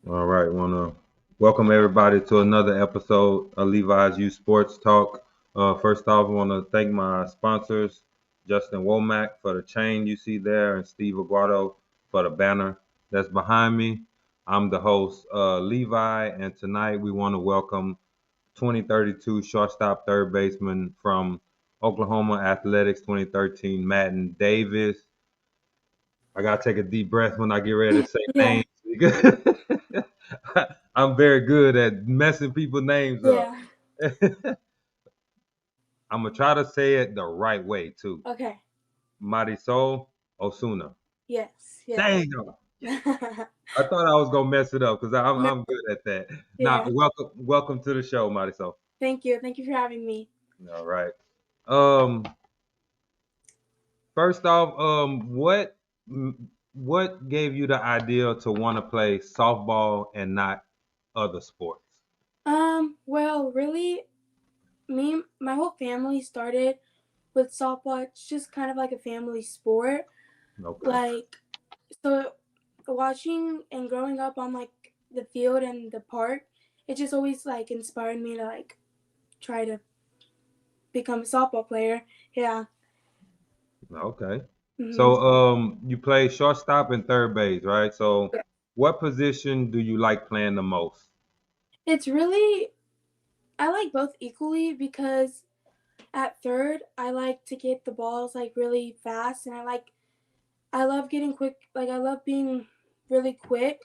All right, want to welcome everybody to another episode of Levi's Youth Sports Talk. First off, I want to thank my sponsors, Justin Womack for the chain you see there, and Steve Aguado for the banner that's behind me. I'm the host, Levi, and tonight we want to welcome 2032 shortstop third baseman from Oklahoma Athletics 2013, Madden Davis. I gotta take a deep breath when I get ready to say Yeah, names because I'm very good at messing people's names up. yeah. I'm gonna try to say it the right way too. Okay. Marisol Osuna. Yes, yeah. Dang, I thought I was gonna mess it up because I'm No, I'm good at that. Now, yeah. welcome to the show, Marisol. Thank you. Thank you for having me. All right. Um, First off, what gave you the idea to want to play softball and not other sports? Well, really, my whole family started with softball. It's just kind of like a family sport. Okay. Like, so watching and growing up on like the field and the park, it just always like inspired me to like try to become a softball player. Yeah. Okay. hmm So you play shortstop and third base, right? So what position do you like playing the most? It's really, I like both equally because at third, I like to get the balls like really fast, and I love getting quick. Like I love being really quick,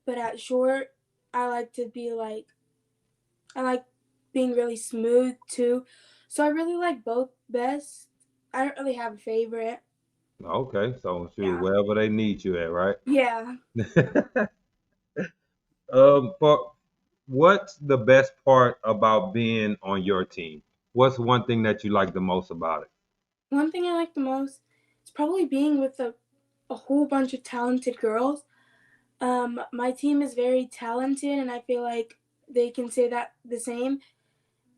but at short, I like to be like I like being really smooth too. So I really like both best. I don't really have a favorite. Okay, so shoot, Yeah. wherever they need you at, right? Yeah. For what's the best part about being on your team? What's one thing that you like the most about it? One thing I like the most is probably being with a whole bunch of talented girls. My team is very talented, and I feel like they can say that the same.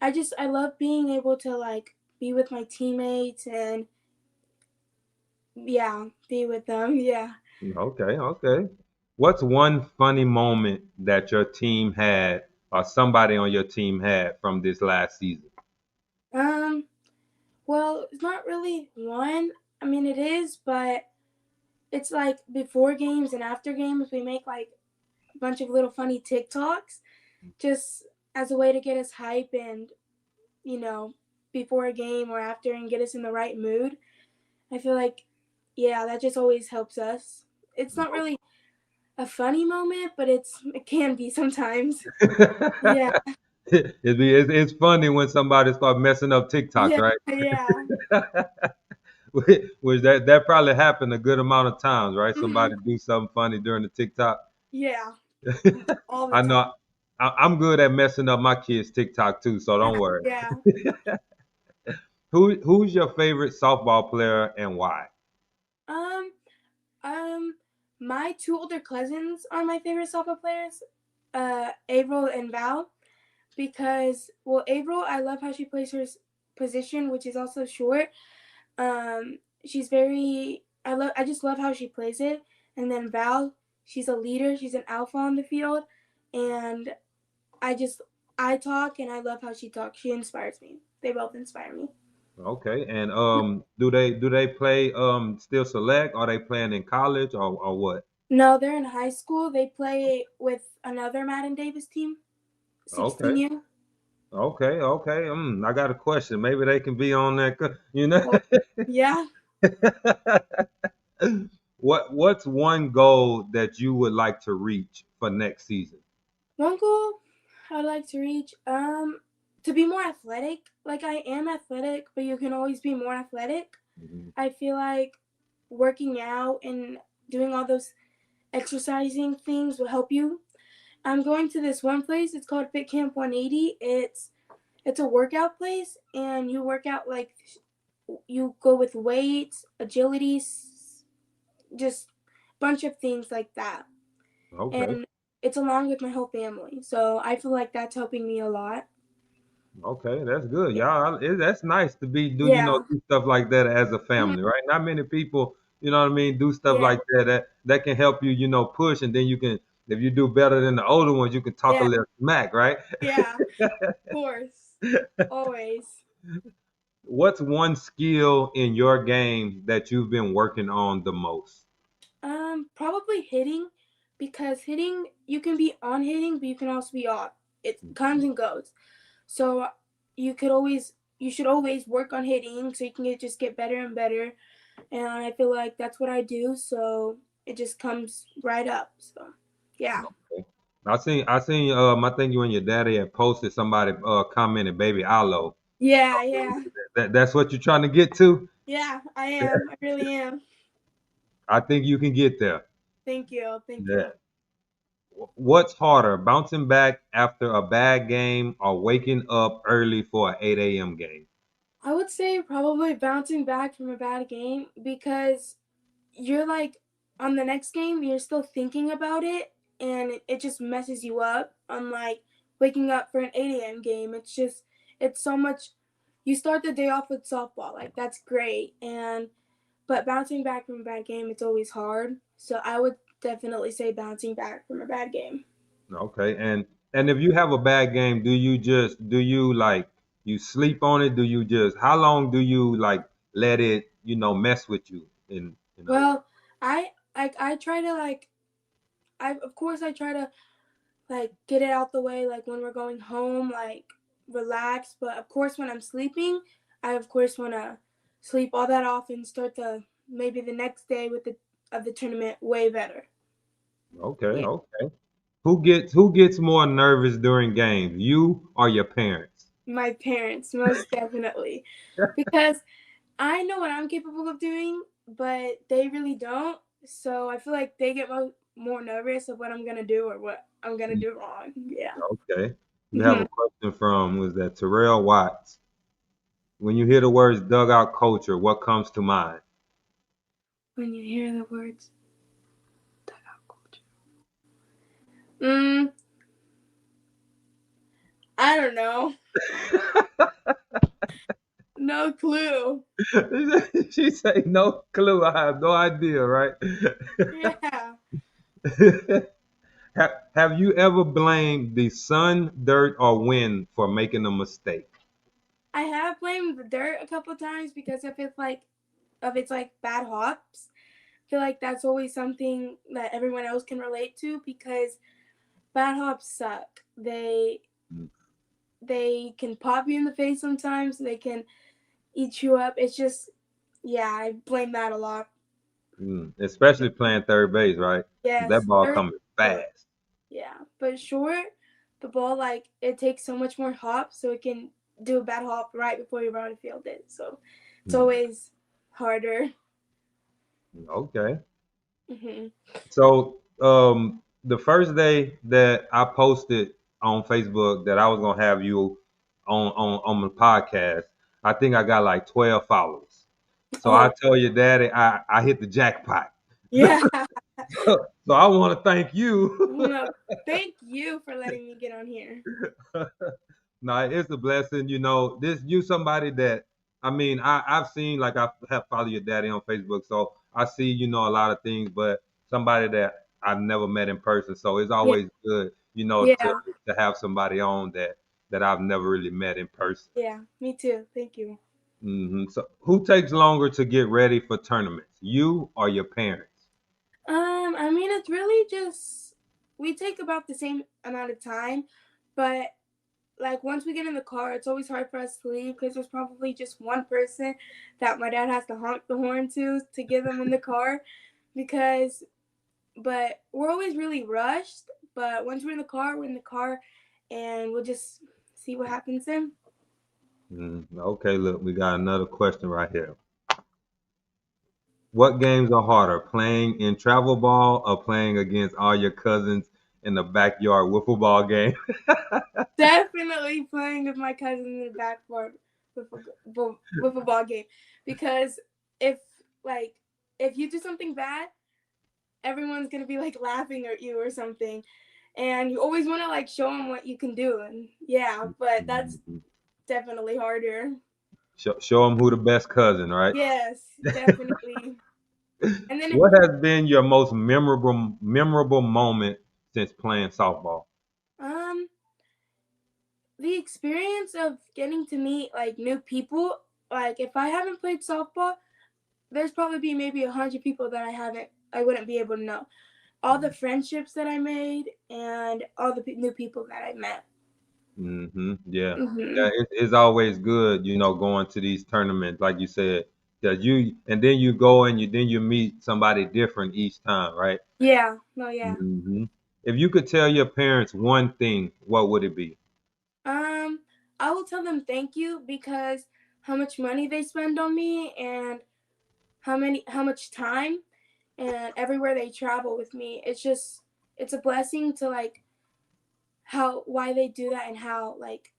I love being able to like be with my teammates and yeah, be with them. Yeah. Okay, okay. What's one funny moment that your team had or somebody on your team had from this last season? Um. Well, it's not really one. I mean, it is, but it's like before games and after games, we make like a bunch of little funny TikToks, just as a way to get us hype and you know before a game or after and get us in the right mood. I feel like yeah, that just always helps us. It's not really a funny moment, but it can be sometimes. Yeah. It's funny when somebody start messing up TikToks, Yeah, right? yeah. Which that probably happened a good amount of times, right? Mhm. Somebody do something funny during the TikTok. Yeah, all the I time. know I'm good at messing up my kids' TikTok too, so don't worry. Yeah. Who's your favorite softball player and why? Um, um, my two older cousins are my favorite softball players, April and Val, because well, April, I love how she plays her position, which is also short. She's very, I just love how she plays it. And then Val, she's a leader. She's an alpha on the field, and I just, I talk and I love how she talks. She inspires me. They both inspire me. Okay, and do they play still select? Are they playing in college or what? No, they're in high school. They play with another Madden Davis team, Okay, 16U. okay, okay. I got a question. Maybe they can be on that. You know, Well, yeah. what's one goal that you would like to reach for next season? One goal I'd like to reach, to be more athletic. Like I am athletic, but you can always be more athletic. Mhm. I feel like working out and doing all those exercising things will help you. I'm going to this one place. It's called Fit Camp 180. It's a workout place, and you work out like you go with weights, agility, just bunch of things like that. Okay, And it's along with my whole family. So I feel like that's helping me a lot. okay, that's good, Yeah. y'all. That's nice to be Yeah. do stuff like that as a Mhm. family, right? Not many people, do stuff Yeah. like that that can help you, push, and then you can if you do better than the older ones, you can talk a Yeah, little smack, right? yeah, of course, always. What's one skill in your game that you've been working on the most? Probably hitting, because hitting you can be on hitting, but you can also be off. It comes and goes. So you should always work on hitting so you can just get better and better. And I feel like that's what I do. So it just comes right up. So yeah, Okay. I think you and your daddy had posted somebody commented baby Aloe. yeah, yeah, That's what you're trying to get to? yeah. I am. I really am. I think you can get there. Thank you. Thank you. Yeah. What's harder, bouncing back after a bad game or waking up early for an 8 a.m. game? I would say probably bouncing back from a bad game, because you're like on the next game you're still thinking about it, and it just messes you up, unlike waking up for an 8 a.m. game. It's so much. You start the day off with softball, like that's great, and but bouncing back from a bad game, it's always hard. So I would definitely say bouncing back from a bad game. Okay. And if you have a bad game, do you like you sleep on it? Do you just how long do you like let it, mess with you in other words? Well, I try to like I of course I try to like get it out the way, like when we're going home, like relax. But of course when I'm sleeping, I of course want to sleep all that off and start the maybe the next day with the tournament way better. Okay, Yeah, okay. Who gets more nervous during games? You or your parents? my parents most definitely, because I know what I'm capable of doing, but they really don't. So I feel like they get more nervous of what I'm gonna do or what I'm gonna do wrong. Yeah. Okay. We have Hmm. a question from was that Terrell Watts. When you hear the words dugout culture, what comes to mind? When you hear the words dugout culture. Mm, I don't know. No clue. She say no clue. I have no idea, right? Yeah. Have you ever blamed the sun, dirt, or wind for making a mistake? I have blamed the dirt a couple times because of its like bad hops. I feel like that's always something that everyone else can relate to, because bad hops suck. They can pop you in the face sometimes. They can eat you up. It's just yeah, I blame that a lot. Especially playing third base, right? That Yes, ball third coming sucks. fast. Yeah, but short, the ball like it takes so much more hops, so it can do a bad hop right before you're about to field it. So it's Hmm, always harder. okay. Hmm. So the first day that I posted on Facebook that I was gonna have you on the podcast, I think I got like 12 followers. So I Oh told your daddy I hit the jackpot. yeah. So I want to thank you. No, thank you for letting me get on here. No, it's a blessing. This you somebody that I mean, I've seen like I have followed your daddy on Facebook, so I see a lot of things, but somebody that I've never met in person. So it's Yeah, always good, yeah, to have somebody on that I've never really met in person. yeah. Me too. Thank you. So who takes longer to get ready for tournaments, you or your parents? I mean, it's really just we take about the same amount of time, but like once we get in the car, it's always hard for us to leave because there's probably just one person that my dad has to honk the horn to get them in the car. Because, but we're always really rushed. But once we're in the car, and we'll just see what happens then. Okay, look, we got another question right here. What games are harder, playing in travel ball or playing against all your cousins in the backyard wiffle ball game? Definitely playing with my cousin in the backboard with a ball game, because if like if you do something bad, everyone's gonna be like laughing at you or something, and you always want to like show them what you can do. And yeah, but that's definitely harder. Show them who the best cousin, right? Yes, definitely. And then if What has been your most memorable moment since playing softball? Um, the experience of getting to meet like new people. Like if I haven't played softball, there's probably be maybe 100 people that I wouldn't be able to know. All the friendships that I made and all the new people that I met. Yeah, Hmm. yeah. It's always good, going to these tournaments, like you said, that and then you go and you meet somebody different each time, right? Yeah, no, yeah. hmm If you could tell your parents one thing, what would it be? Um, I will tell them thank you because how much money they spend on me and how much time and everywhere they travel with me. It's a blessing to like how why they do that and how like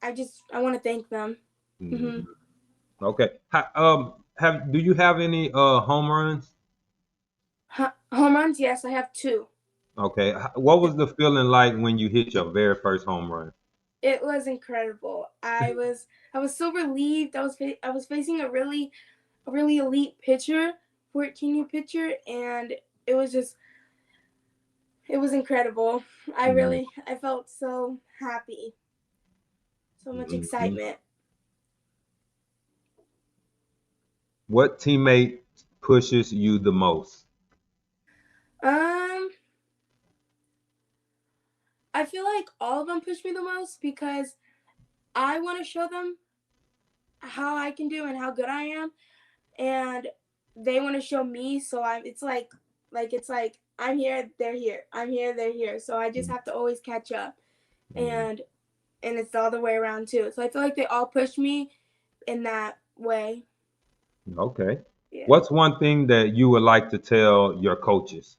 I want to thank them. Hmm. hmm Okay. Do you have any home runs? Home runs, yes, I have two. Okay. What was the feeling like when you hit your very first home run? It was incredible. I was so relieved. I was facing a really elite pitcher, 14U pitcher, and it was just it was incredible. I felt so happy, so much Mm-hmm. excitement. What teammate pushes you the most? Um, I feel like all of them push me the most because I want to show them how I can do and how good I am, and they want to show me. So it's like I'm here, they're here. I'm here, they're here. So I just have to always catch up, Mm, and it's the other way around too. So I feel like they all push me in that way. okay. Yeah. What's one thing that you would like to tell your coaches?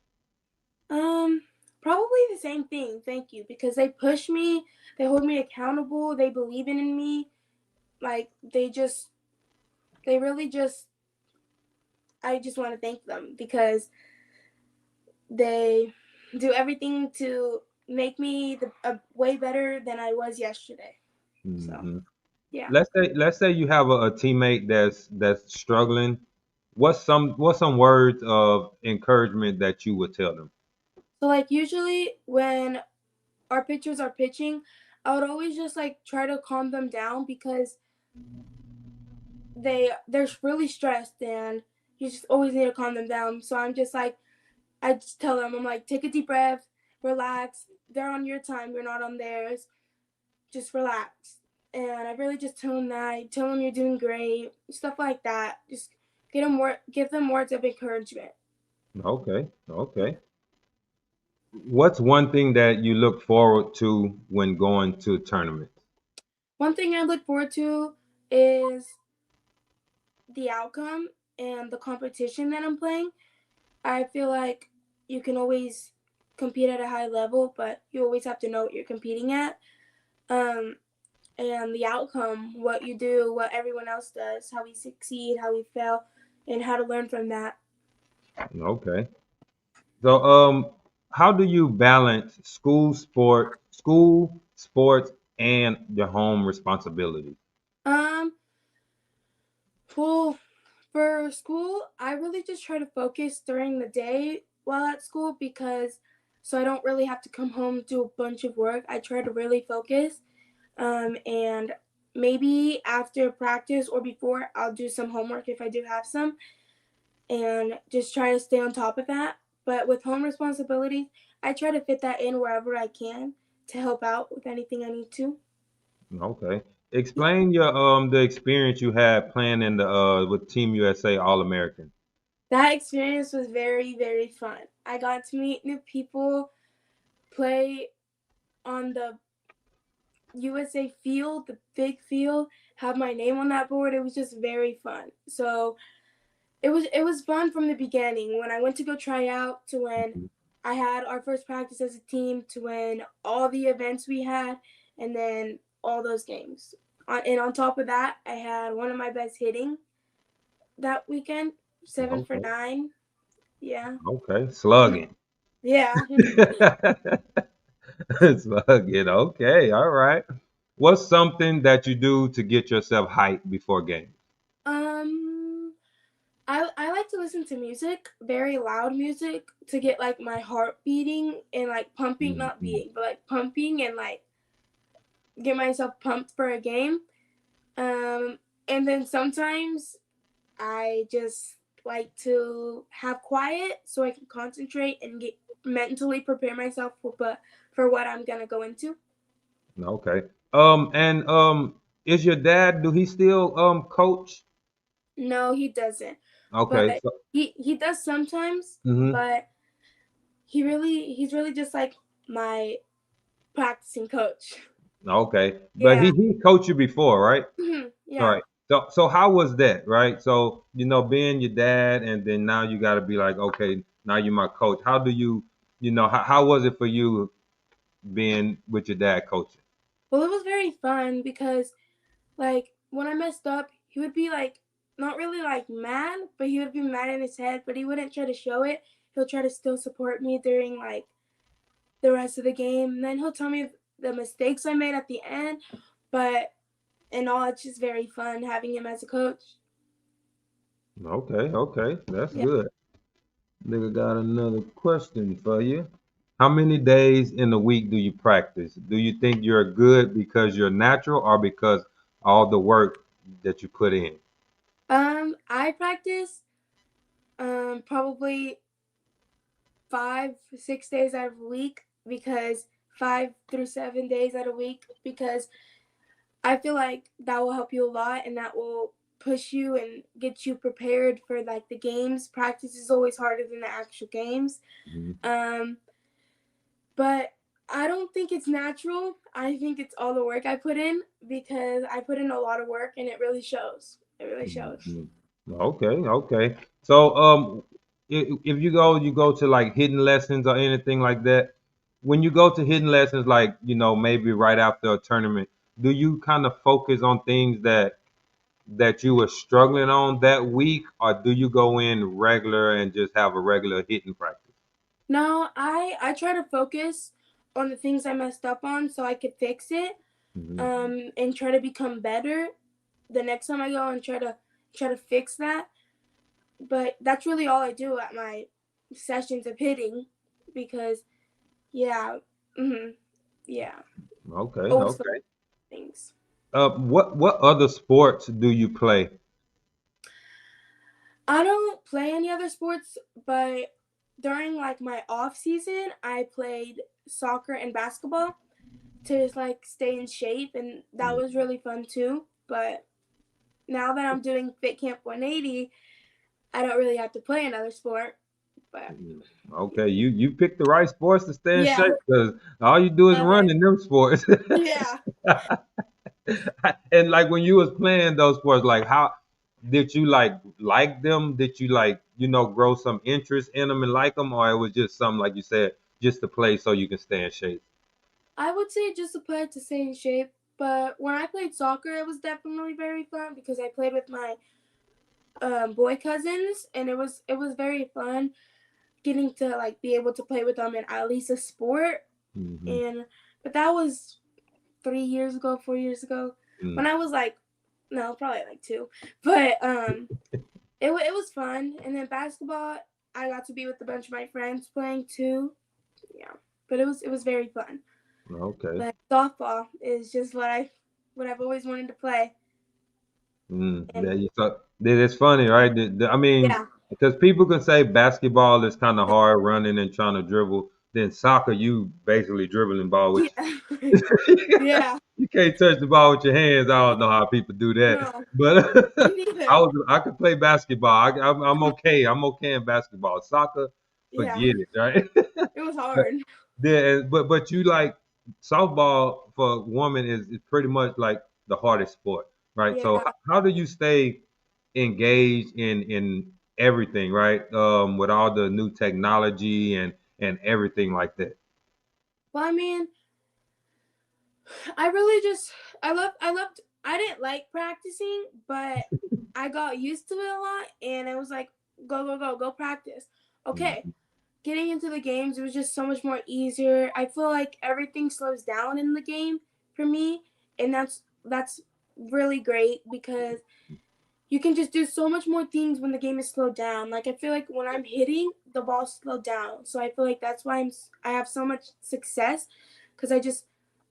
Um, Probably the same thing. Thank you, because they push me, they hold me accountable, they believe in me. Like they really just I just want to thank them because they do everything to make me a way better than I was yesterday. So, hmm yeah. Let's say you have a teammate that's struggling. What's some words of encouragement that you would tell them? So like usually when our pitchers are pitching, I would always just like try to calm them down because they're really stressed and you just always need to calm them down. So I'm just like I just tell them I'm like take a deep breath, relax. They're on your time, you're not on theirs. Just relax. And I really just tell them that, tell them you're doing great, stuff like that. Just give them words of encouragement. Okay, okay. What's one thing that you look forward to when going to tournaments? One thing I look forward to is the outcome and the competition that I'm playing. I feel like you can always compete at a high level, but you always have to know what you're competing at. Um, and the outcome, what you do, what everyone else does, how we succeed, how we fail, and how to learn from that. Okay. So, how do you balance school sports, and your home responsibilities? Um, well, for school, I really just try to focus during the day while at school because so I don't really have to come home do a bunch of work. I try to really focus. And maybe after practice or before, I'll do some homework if I do have some, and just try to stay on top of that. But with home responsibilities, I try to fit that in wherever I can to help out with anything I need to. Okay. Yeah. Explain the experience you had playing in the with Team USA All American. That experience was very, very fun. I got to meet new people, play on the USA field, the big field, have my name on that board. It was just very fun. So it was fun from the beginning when I went to go try out to when I had our first practice as a team to when all the events we had and then all those games. And on top of that, I had one of my best hitting that weekend, 7 for Okay. 9. Yeah. Okay. Slugging. Yeah. Slugging. Okay. All right. What's something that you do to get yourself hyped before games? um I like to listen to music, very loud music, to get like my heart beating and like pumping, not Mhm. beating, but like pumping and like get myself pumped for a game. Um, and then sometimes I just like to have quiet so I can concentrate and get mentally prepare myself for what I'm gonna go into. Okay. And is your dad? Do he still coach? No, he doesn't, Okay. but So, he does sometimes. hmm. But he's really just like my practicing coach. Okay. But Yeah, he coached you before, right? All yeah. right. So how was that, right? So being your dad, and then now you got to be like, okay, now you're my coach. How do how was it for you being with your dad coaching? Well, it was very fun because like when I messed up, he would be like not really like mad, but he would be mad in his head, but he wouldn't try to show it. He'll try to still support me during like the rest of the game. And then he'll tell me the mistakes I made at the end. But in all, it's just very fun having him as a coach. Okay, okay, that's Yeah. good. Nigga got another question for you. How many days in a week do you practice? Do you think you're good because you're natural or because all the work that you put in? I practice probably 5 6 days out of a week because 5 through 7 days out of a week because I feel like that will help you a lot and that will push you and get you prepared for like the games. Practice is always harder than the actual games. Mhm. Um, but I don't think it's natural. I think it's all the work I put in because I put in a lot of work and it really shows. It really shows. Mhm. Okay, okay. So, if you go to like hidden lessons or anything like that. When you go to hidden lessons, like maybe right after a tournament, do you kind of focus on things that you were struggling on that week, or do you go in regular and just have a regular hitting practice? No, I try to focus on the things I messed up on so I could fix it. Hmm. And try to become better the next time I go and try to fix that. But that's really all I do at my sessions of hitting because yeah, hmm yeah, Okay, always focus okay. on things. What other sports do you play? I don't play any other sports, but during like my off season, I played soccer and basketball to just like stay in shape, and that was really fun too. But now that I'm doing Fit Camp 180, I don't really have to play another sport. But Mhm. Okay, you picked the right sports to stay in yeah, shape because all you do is love run it. in them sports. Yeah. And like when you was playing those sports, like how did you like them? Did you grow some interest in them and like them, or it was just something like you said, just to play so you can stay in shape? I would say just to play to stay in shape. But when I played soccer, it was definitely very fun because I played with my boy cousins, and it was very fun getting to like be able to play with them in at least a sport. Hmm. And but that was 3 years ago, 4 years ago, when I was like, no, probably like two. But it was fun. And then basketball, I got to be with a bunch of my friends playing too. Yeah, but it was very fun. Okay. But softball is just what I've always wanted to play. Yeah, And it's funny, right? I mean, yeah, because people can say basketball is kind of hard running and trying to dribble. Then soccer, you basically dribbling ball with yeah, yeah. you can't touch the ball with your hands. I don't know how people do that, No, but me neither. I could play basketball. I'm okay. I'm okay in basketball. Soccer, Yeah, forget it, right? it was But hard. yeah, but you like softball for a woman is pretty much like the hardest sport, right? So Yeah. how do you stay engaged in everything, right? With all the new technology and everything like that. Well, I mean, I really just I loved I didn't like practicing, but I got used to it a lot, and it was like go practice. Okay, Mhm. getting into the games, it was just so much more easier. I feel like everything slows down in the game for me, and that's really great because you can just do so much more things when the game is slowed down. Like I feel like when I'm hitting, the ball's slowed down. So I feel like that's why I have so much success because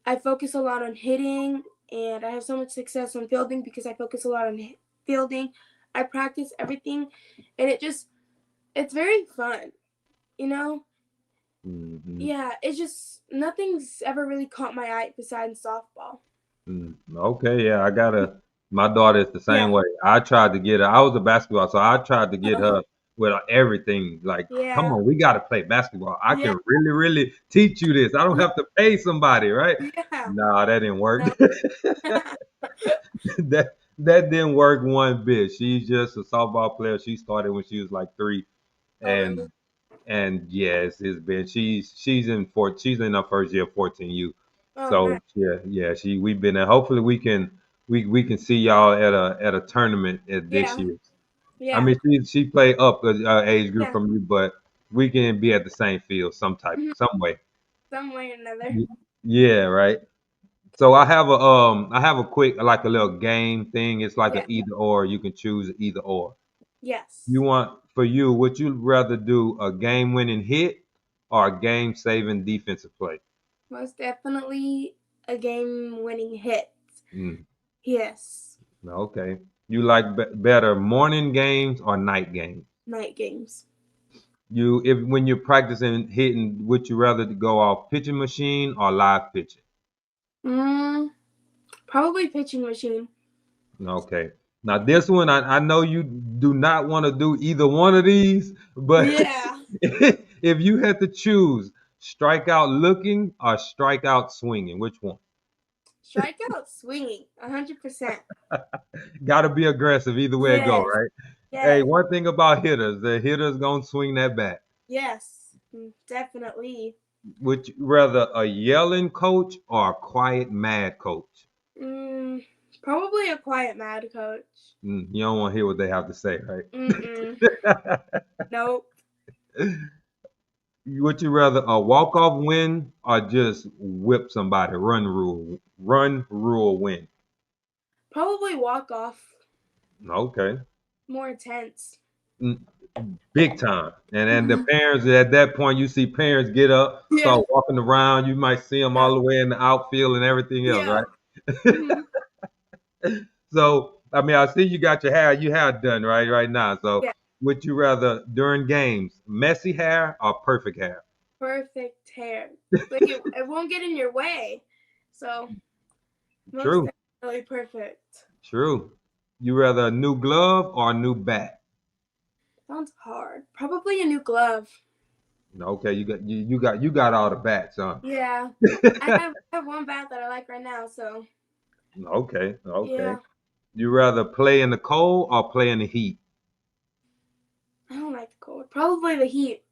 I focus a lot on hitting, and I have so much success on fielding because I focus a lot on fielding. I practice everything, and it's very fun, you know? Hmm. Yeah, it's just nothing's ever really caught my eye besides softball. Okay, yeah, I gotta. My daughter is the same Yeah. way. I tried to get her. I was a basketball, so I tried to get Oh, her with everything. Like, come yeah. on, we got to play basketball. I Yeah. can really, really teach you this. I don't Yeah. have to pay somebody, right? Yeah. Nah, that didn't work. No. That didn't work one bit. She's just a softball player. She started when she was like 3, Oh, really? and yes, it's been she's in her first year of 14U. Oh, nice. So yeah, we've been there. Hopefully we can see y'all at a tournament at this Yeah. year. I Yeah. mean she played up a age group Yeah. from you, but we can be at the same field Mhm. some way. Some way or another. Y- Yeah, right. So I have a quick like a little game thing. It's like Yeah. a either or. You can choose either or. You Yes. want for you, would you rather do a game winning hit or a game saving defensive play? Most definitely a game winning hit. Mm, Yes. okay. You like better morning games or night games? Night games. You if when you're practicing hitting, would you rather go off pitching machine or live pitching? Mm, probably pitching machine. Okay. Now this one, I know you do not want to do either one of these, but Yeah. if you had to choose strikeout looking or strikeout swinging, which one? Strikeout swinging. 100%. Got to be aggressive either way it go, Yes. right? Hey, Yes. one thing about hitters, the hitters gonna swing that bat. Yes. Definitely. Would you rather a yelling coach or a quiet mad coach? Mm, probably a quiet mad coach. You don't want to hear what they have to say, right? Mm-mm. Nope. Would you rather a walk off win or just whip somebody, run rule win? Probably walk off. Okay. More intense. Mm, big time. And the parents at that point, you see parents get up, Yeah. start walking around. You might see them Yeah. all the way in the outfield and everything else, Yeah. right? Hmm. So I mean, I see you have done right now. So Yeah. would you rather during games messy hair or perfect hair? Perfect hair. Like it won't get in your way. So most True, definitely perfect. true. You rather a new glove or a new bat? Sounds hard. Probably a new glove. Okay, you got all the bats, huh? Yeah. I have one bat that I like right now, so Okay, okay. yeah. You rather play in the cold or play in the heat? I don't like the cold. Probably the heat.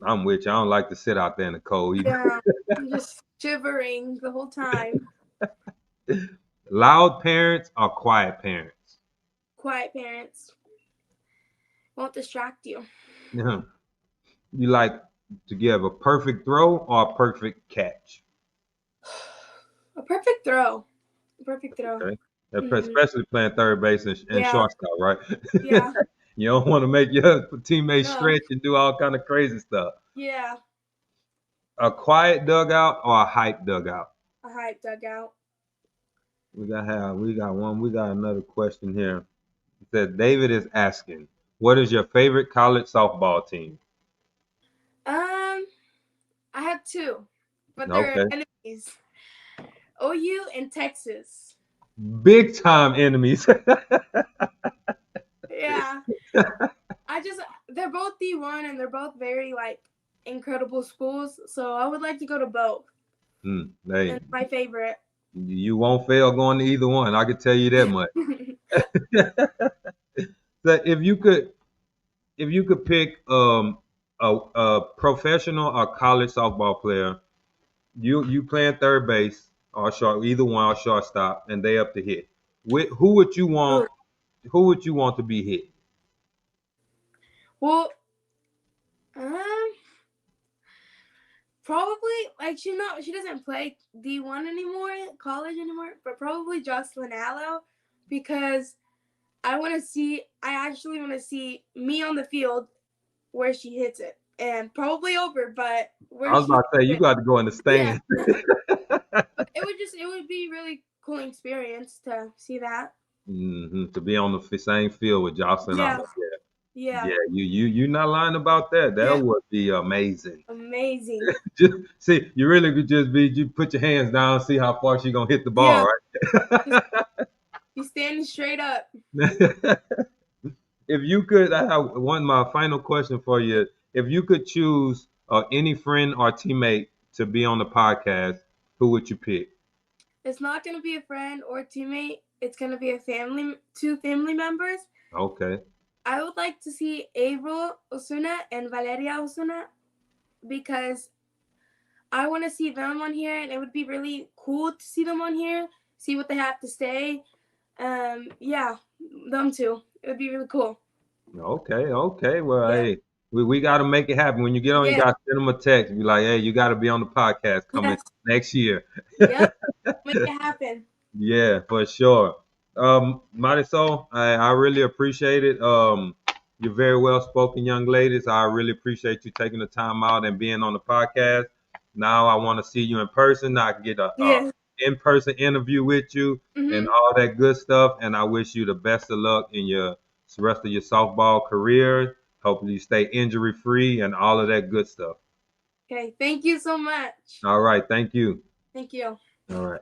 I'm with you. I don't like to sit out there in the cold either. Yeah. I'm just shivering the whole time. Loud parents or quiet parents? Quiet parents won't distract you. Yeah. You like to give a perfect throw or a perfect catch? A perfect throw. A perfect throw. Okay. Hmm. Especially playing third base and Yeah. shortstop, right? Yeah. You don't want to make your teammates No. stretch and do all kind of crazy stuff. Yeah. A quiet dugout or a hype dugout? A hype dugout. We got another question here. It said David is asking, what is your favorite college softball team? Um, I have two, but they're Okay. enemies. OU and Texas. Big time enemies. Yeah. I just they're both D1 and they're both very like incredible schools, so I would like to go to both. Hey, And my favorite. you won't fail going to either one. I can tell you that much. So if you could pick a professional or college softball player, you playing third base or short, either one or shortstop, and they up to hit. Who would you Ooh. want? Who would you want to be hit? Well, um, probably like she doesn't play D1 anymore, college anymore, but probably Jocelyn Allo because I actually want to see me on the field where she hits it, and probably over, but I where was she about to say hits you it. got to go in the Yeah, stand. but it would be really cool experience to see that. To be on the same field with Jocelyn Yeah, Oliver. Yeah, yeah, yeah, you not lying about that. That yeah, would be amazing. amazing. Just see, you really could just be you put your hands down, see how far she gonna hit the ball, Yeah, just right? be standing straight up. If you could, I have one my final question for you. If you could choose any friend or teammate to be on the podcast, who would you pick? It's not gonna be a friend or a teammate. It's gonna be a family, two family members. Okay. I would like to see April Osuna and Valeria Osuna because I want to see them on here, and it would be really cool to see them on here, see what they have to say. Yeah, them two. It would be really cool. Okay, okay. Well, Yeah, hey, we got to make it happen. When you get on, you yeah, got to send them a text. Be like, hey, you got to be on the podcast coming yes, next year. yep. Make it happen. Yeah, for sure. Marisol, I really appreciate it. You're very well spoken, young ladies. I really appreciate you taking the time out and being on the podcast. Now I want to see you in person. I can get a Yes. in-person interview with you and Mhm. all that good stuff. And I wish you the best of luck in your rest of your softball career. Hopefully you stay injury free and all of that good stuff. Okay. Thank you so much. All right, thank you. Thank you. All right.